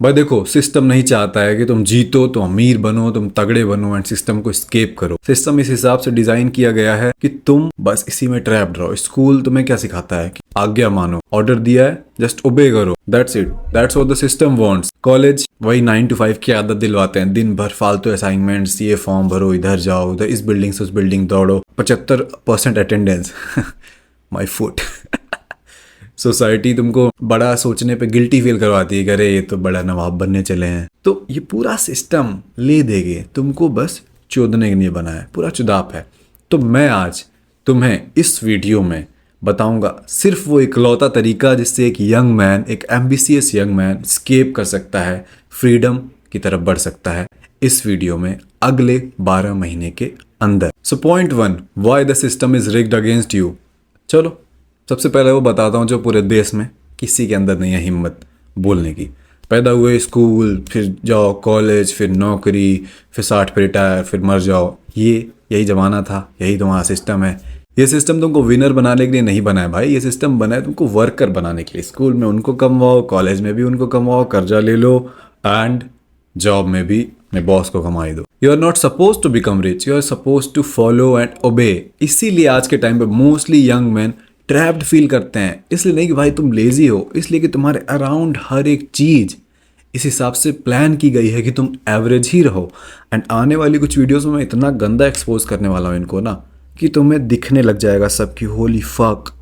भाई देखो, सिस्टम नहीं चाहता है कि तुम जीतो, तुम अमीर बनो, तुम तगड़े बनो एंड सिस्टम को स्केप करो। सिस्टम इस हिसाब से डिजाइन किया गया है कि तुम बस इसी में ट्रैप्ड रहो। स्कूल तुम्हें क्या सिखाता है कि आज्ञा मानो, ऑर्डर दिया है जस्ट ओबे करो, that's it, that's what the system wants. College वही 9 to 5 की आदत दिलवाते हैं, दिन भर फालतू असाइनमेंट्स, ये फॉर्म भरो, इधर जाओ, उधर इस बिल्डिंग से उस बिल्डिंग दौड़ो, 75% अटेंडेंस माई फुट। सोसाइटी तुमको बड़ा सोचने पे गिल्टी फील करवाती है कि अरे ये तो बड़ा नवाब बनने चले हैं। तो ये पूरा सिस्टम ले देंगे तुमको, बस चोदने के लिए बना है, पूरा चुदाप है। तो मैं आज तुम्हें इस वीडियो में बताऊंगा सिर्फ वो इकलौता तरीका जिससे एक यंग मैन, एक एम्बिशियस यंग मैन स्केप कर सकता है, फ्रीडम की तरफ बढ़ सकता है इस वीडियो में अगले 12 महीने के अंदर। So point 1, why the system is rigged against you. चलो सबसे पहले वो बताता हूँ जो पूरे देश में किसी के अंदर नहीं है हिम्मत बोलने की। पैदा हुए, स्कूल, फिर जाओ कॉलेज, फिर नौकरी, फिर 60 पे रिटायर, फिर मर जाओ। यही ज़माना था, यही तुम्हारा सिस्टम है। ये सिस्टम तुमको विनर बनाने के लिए नहीं बना है भाई, ये सिस्टम बना है तुमको वर्कर बनाने के लिए। स्कूल में उनको कमवाओ, कॉलेज में भी उनको कमवाओ, कर्जा ले लो एंड जॉब में भी अपने बॉस को कमाई दो। You are not suppose to become rich, you are suppose to follow and obey. इसीलिए आज के टाइम पे mostly young man trapped feel करते हैं। इसलिए नहीं कि भाई तुम लेजी हो, इसलिए कि तुम्हारे अराउंड हर एक चीज़ इस हिसाब से प्लान की गई है कि तुम एवरेज ही रहो। एंड आने वाली कुछ वीडियोस में मैं इतना गंदा एक्सपोज करने वाला हूँ इनको ना कि तुम्हें दिखने लग जाएगा सब कि होली फक।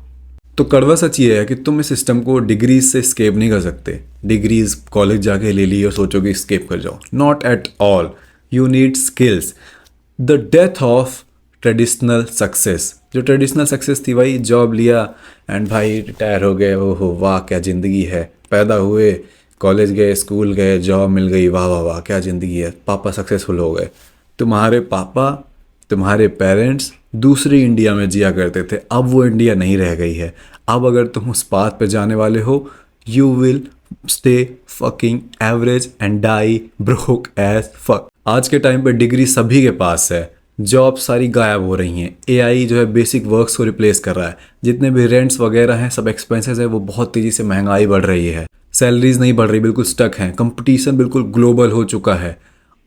तो कड़वा सच ये है कि तुम इस सिस्टम को डिग्रीज से स्केप नहीं कर सकते। डिग्रीज कॉलेज जाके ले ली और सोचो कि स्केप कर जाओ, not at all. You need skills. The death of traditional success, जो ट्रेडिशनल सक्सेस थी भाई, जॉब लिया एंड भाई रिटायर हो गए, ओहो वाह क्या ज़िंदगी है। पैदा हुए, कॉलेज गए, स्कूल गए, जॉब मिल गई, वाह वाह वाह क्या ज़िंदगी है। पापा सक्सेसफुल हो गए। तुम्हारे पापा, तुम्हारे पेरेंट्स दूसरी इंडिया में जिया करते थे, अब वो इंडिया नहीं रह गई है। अब अगर तुम उस पाथ पे जाने वाले हो, you will stay fucking average and die broke as fuck. आज के टाइम पे डिग्री सभी के पास है, जॉब सारी गायब हो रही हैं। एआई जो है बेसिक वर्क्स को रिप्लेस कर रहा है। जितने भी रेंट्स वगैरह हैं, सब एक्सपेंसेस है, वो बहुत तेज़ी से महंगाई बढ़ रही है। सैलरीज नहीं बढ़ रही, बिल्कुल स्टक हैं। कंपटीशन बिल्कुल ग्लोबल हो चुका है।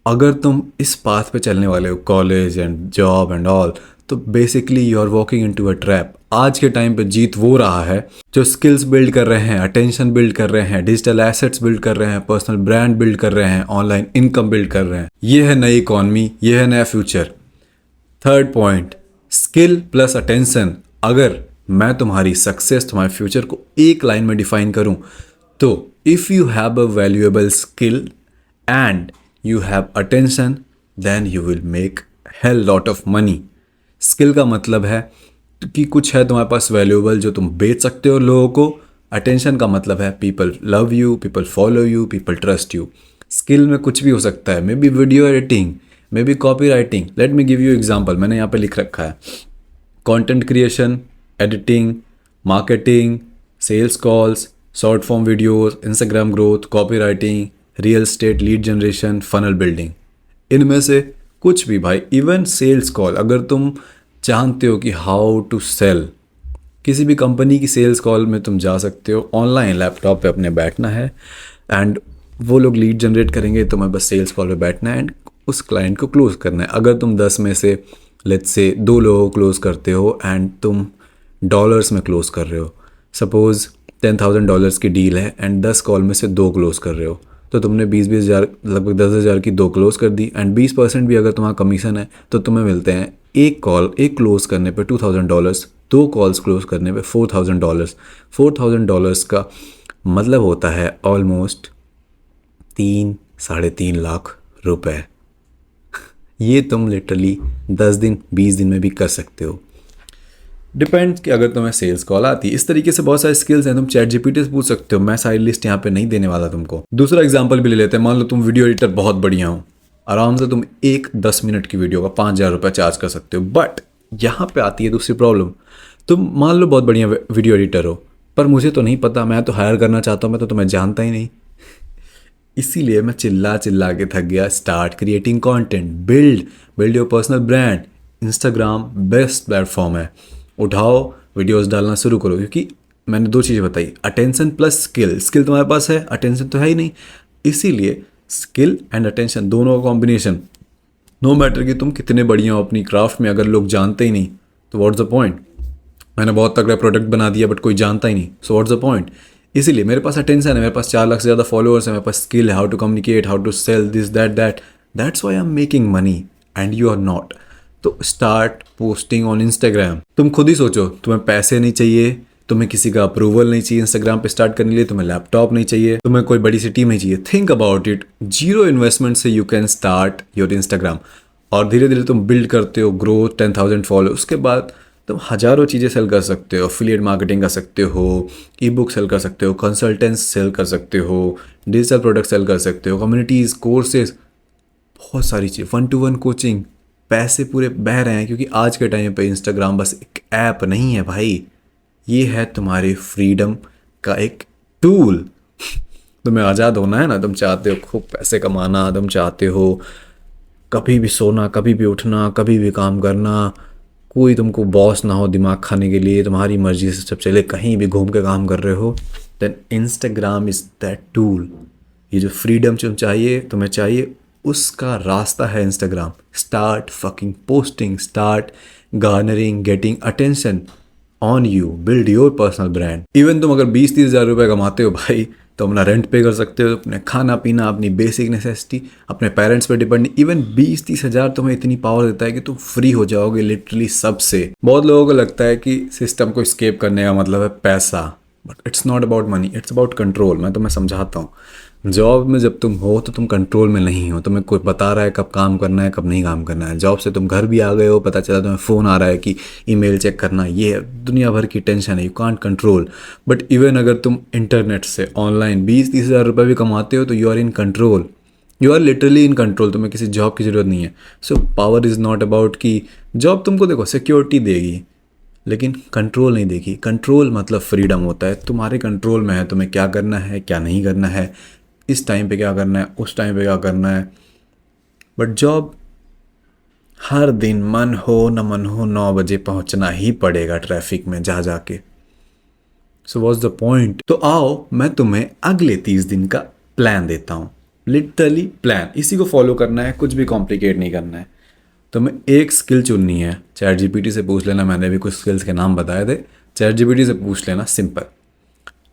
अगर तुम इस पाथ पे चलने वाले हो, college and job and all, तो basically you are walking into a trap. आज के टाइम पे जीत वो रहा है जो स्किल्स बिल्ड कर रहे हैं, अटेंशन बिल्ड कर रहे हैं, डिजिटल एसेट्स बिल्ड कर रहे हैं, पर्सनल ब्रांड बिल्ड कर रहे हैं, ऑनलाइन इनकम बिल्ड कर रहे हैं। ये है नई इकॉनमी, ये है नया future. Third point, skill plus attention. अगर मैं तुम्हारी सक्सेस, तुम्हारे फ्यूचर को एक लाइन में डिफाइन करूं तो if you have a valuable skill and you have attention then you will make hell lot of money. Skill का मतलब है कि कुछ है तुम्हारे पास वैल्यूएबल जो तुम बेच सकते हो लोगों को। अटेंशन का मतलब है people love you, people follow you, people trust you. Skill में कुछ भी हो सकता है, maybe video editing, maybe copywriting. Let me give you example, मैंने यहाँ पे लिख रखा है content creation, editing, marketing, sales calls, short form videos, Instagram growth, copywriting, real estate, lead generation, funnel building. इनमें से कुछ भी भाई, इवन सेल्स कॉल, अगर तुम जानते हो कि हाउ टू सेल, किसी भी कंपनी की सेल्स कॉल में तुम जा सकते हो। ऑनलाइन लैपटॉप पे अपने बैठना है एंड वो लोग लीड जनरेट करेंगे, तुम्हें बस सेल्स कॉल पे बैठना है एंड उस क्लाइंट को क्लोज करना है। अगर तुम 10 में से लेट्स से 2 लोगों को क्लोज करते हो एंड तुम डॉलर्स में क्लोज कर रहे हो, सपोज $10,000 की डील है एंड 10 कॉल में से 2 क्लोज कर रहे हो, तो तुमने 20-20 हज़ार, लगभग 10,000 की 2 क्लोज कर दी एंड 20% भी अगर तुम्हारा कमीशन है तो तुम्हें मिलते हैं एक क्लोज करने पे $2,000, 2 कॉल्स क्लोज करने पे $4,000। $4,000 का मतलब होता है ऑलमोस्ट 3-3.5 लाख रुपए। ये तुम लिटरली 10 दिन 20 दिन में भी कर सकते हो। डिपेंड्स कि अगर तुम्हें सेल्स कॉल आती है। इस तरीके से बहुत सारे स्किल्स हैं, तुम चैट जीपीटी से पूछ सकते हो। मैं सारी लिस्ट यहाँ पे नहीं देने वाला तुमको। दूसरा एग्जांपल भी ले लेते हैं। मान लो तुम वीडियो एडिटर बहुत बढ़िया हो, आराम से तुम एक 10 मिनट की वीडियो का 5,000 रुपये चार्ज कर सकते हो। बट यहाँ पे आती है दूसरी प्रॉब्लम। तुम मान लो बहुत बढ़िया वीडियो एडिटर हो, पर मुझे तो नहीं पता, मैं तो हायर करना चाहता हूँ, मैं तो तुम्हें जानता ही नहीं। इसीलिए मैं चिल्ला चिल्ला के थक गया। Start creating content, build your personal brand. Instagram best platform है, उठाओ वीडियोस डालना शुरू करो। क्योंकि मैंने 2 चीज़ें बताई, अटेंशन प्लस स्किल। स्किल तुम्हारे पास है, अटेंशन तो है ही नहीं। इसीलिए स्किल एंड अटेंशन दोनों का कॉम्बिनेशन, नो मैटर कि तुम कितने बढ़िया हो अपनी क्राफ्ट में, अगर लोग जानते ही नहीं तो व्हाट्स द पॉइंट। मैंने बहुत तगड़ा प्रोडक्ट बना दिया बट कोई जानता ही नहीं, सो व्हाट्स द पॉइंट। इसीलिए मेरे पास अटेंशन है, मेरे पास 4 लाख से ज़्यादा फॉलोअर्स है, मेरे पास स्किल है, how to communicate, how to sell this that, that's why I am making money and you are not. तो स्टार्ट पोस्टिंग ऑन इंस्टाग्राम। तुम खुद ही सोचो, तुम्हें पैसे नहीं चाहिए, तुम्हें किसी का अप्रूवल नहीं चाहिए इंस्टाग्राम पे स्टार्ट करने के लिए, तुम्हें लैपटॉप नहीं चाहिए, तुम्हें कोई बड़ी सी टीम नहीं चाहिए। थिंक अबाउट इट, 0 इन्वेस्टमेंट से you can start your Instagram. और धीरे धीरे तुम बिल्ड करते हो, ग्रो 10,000 फॉलो, उसके बाद तुम हज़ारों चीज़ें सेल कर सकते हो, एफिलिएट मार्केटिंग कर सकते हो, ई बुक सेल कर सकते हो, कंसल्टेंस सेल कर सकते हो, डिजिटल प्रोडक्ट सेल कर सकते हो, कम्युनिटीज़, कोर्सेज, बहुत सारी चीज़, 1-to-1 कोचिंग। पैसे पूरे बह रहे हैं क्योंकि आज के टाइम पे इंस्टाग्राम बस एक ऐप नहीं है भाई, ये है तुम्हारे फ्रीडम का एक टूल। तुम्हें आज़ाद होना है ना, तुम चाहते हो खूब पैसे कमाना, तुम चाहते हो कभी भी सोना, कभी भी उठना, कभी भी काम करना, कोई तुमको बॉस ना हो दिमाग खाने के लिए, तुम्हारी मर्जी से सब चले, कहीं भी घूम के काम कर रहे हो, then Instagram is that tool. ये जो फ्रीडम तुम्हें चाहिए उसका रास्ता है Instagram. Start fucking posting, start garnering, getting attention on you, build your personal brand. Even तुम अगर 20-30 हज़ार रुपये कमाते हो भाई, तो अपना रेंट पे कर सकते हो, अपने खाना पीना, अपनी बेसिक नेसेसिटी, अपने पेरेंट्स पे डिपेंड नहीं। इवन 20-30 हज़ार तुम्हें इतनी पावर देता है कि तुम फ्री हो जाओगे लिटरली सबसे। बहुत लोगों को लगता है कि सिस्टम को स्केप करने का मतलब है पैसा, but it's not about money, it's about control. मैं तुम्हें समझाता हूँ, जॉब में जब तुम हो तो तुम कंट्रोल में नहीं हो, तुम्हें कोई बता रहा है कब काम करना है कब नहीं काम करना है। जॉब से तुम घर भी आ गए हो, पता चला तुम्हें फ़ोन आ रहा है कि ईमेल चेक करना, ये दुनिया भर की टेंशन है, you can't control. But even अगर तुम इंटरनेट से ऑनलाइन 20-30 हज़ार रुपये भी कमाते हो तो you are in control, you are literally in control. तुम्हें किसी जॉब की ज़रूरत नहीं है। So power is not about कि जॉब तुमको देखो सिक्योरिटी देगी लेकिन कंट्रोल नहीं देगी। कंट्रोल मतलब फ्रीडम होता है, तुम्हारे कंट्रोल में है तुम्हें क्या करना है क्या नहीं करना है, इस टाइम पे क्या करना है, उस टाइम पे क्या करना है। बट जॉब हर दिन मन हो न मन हो 9 बजे पहुंचना ही पड़ेगा ट्रैफिक में जा जाके। So what's the point. तो आओ मैं तुम्हें अगले 30 दिन का प्लान देता हूँ, लिटरली प्लान। इसी को फॉलो करना है, कुछ भी कॉम्प्लिकेट नहीं करना है। तुम्हें एक स्किल चुननी है, चैट जीपीटी से पूछ लेना, मैंने भी कुछ स्किल्स के नाम बताए थे, चैट जीपीटी से पूछ लेना, सिंपल।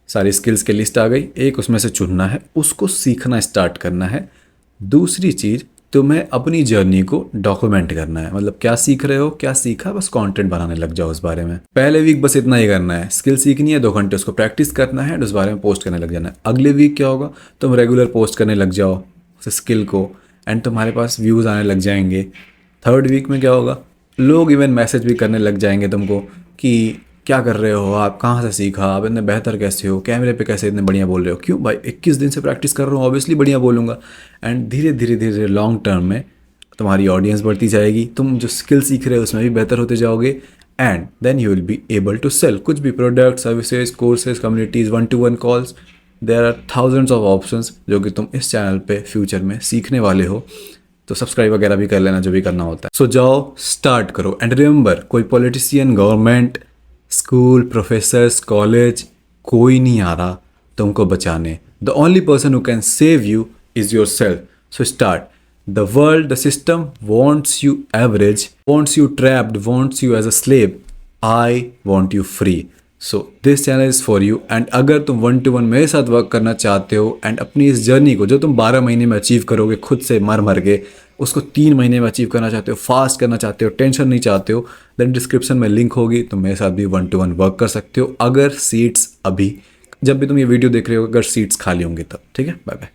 सारी स्किल्स की लिस्ट आ गई, एक उसमें से चुनना है, उसको सीखना स्टार्ट करना है। दूसरी चीज़, तुम्हें अपनी जर्नी को डॉक्यूमेंट करना है, मतलब क्या सीख रहे हो, क्या सीखा, बस कंटेंट बनाने लग जाओ उस बारे में। पहले वीक बस इतना ही करना है, स्किल सीखनी है, 2 घंटे उसको प्रैक्टिस करना है, उस बारे में पोस्ट करने लग जाना है। अगले वीक क्या होगा, तुम रेगुलर पोस्ट करने लग जाओ उस स्किल को एंड तुम्हारे पास व्यूज़ आने लग जाएंगे। 3rd वीक में क्या होगा, लोग इवन मैसेज भी करने लग जाएंगे तुमको कि क्या कर रहे हो आप, कहाँ से सीखा, आप इतने बेहतर कैसे हो, कैमरे पे कैसे इतने बढ़िया बोल रहे हो। क्यों भाई, 21 दिन से प्रैक्टिस कर रहा हूँ, ऑब्वियसली बढ़िया बोलूँगा। एंड धीरे धीरे धीरे धीरे लॉन्ग टर्म में तुम्हारी ऑडियंस बढ़ती जाएगी, तुम जो स्किल सीख रहे हो उसमें भी बेहतर होते जाओगे and then you will be able to sell कुछ भी product, services, courses, communities, 1-to-1 calls. There are thousands of options जो कि तुम इस चैनल पे फ्यूचर में सीखने वाले हो। तो सब्सक्राइब वगैरह भी कर लेना जो भी करना होता है। सो जाओ स्टार्ट करो एंड रिमेंबर, कोई politician, government, school, professors, college, कोई नहीं आ रहा तुमको बचाने। The only person who can save you is yourself. So start. The world, the system wants you average, wants you trapped, wants you as a slave. I want you free. So this channel is for you. And अगर तुम 1-to-1 मेरे साथ work करना चाहते हो and अपनी इस journey को जो तुम 12 महीने में अचीव करोगे खुद से मर मर के, उसको 3 महीने में अचीव करना चाहते हो, फास्ट करना चाहते हो, टेंशन नहीं चाहते हो, देन डिस्क्रिप्शन में लिंक होगी, तुम मेरे साथ भी 1-to-1 वर्क कर सकते हो। अगर सीट्स अभी, जब भी तुम ये वीडियो देख रहे हो, अगर सीट्स खाली होंगी तब। ठीक है, बाय बाय।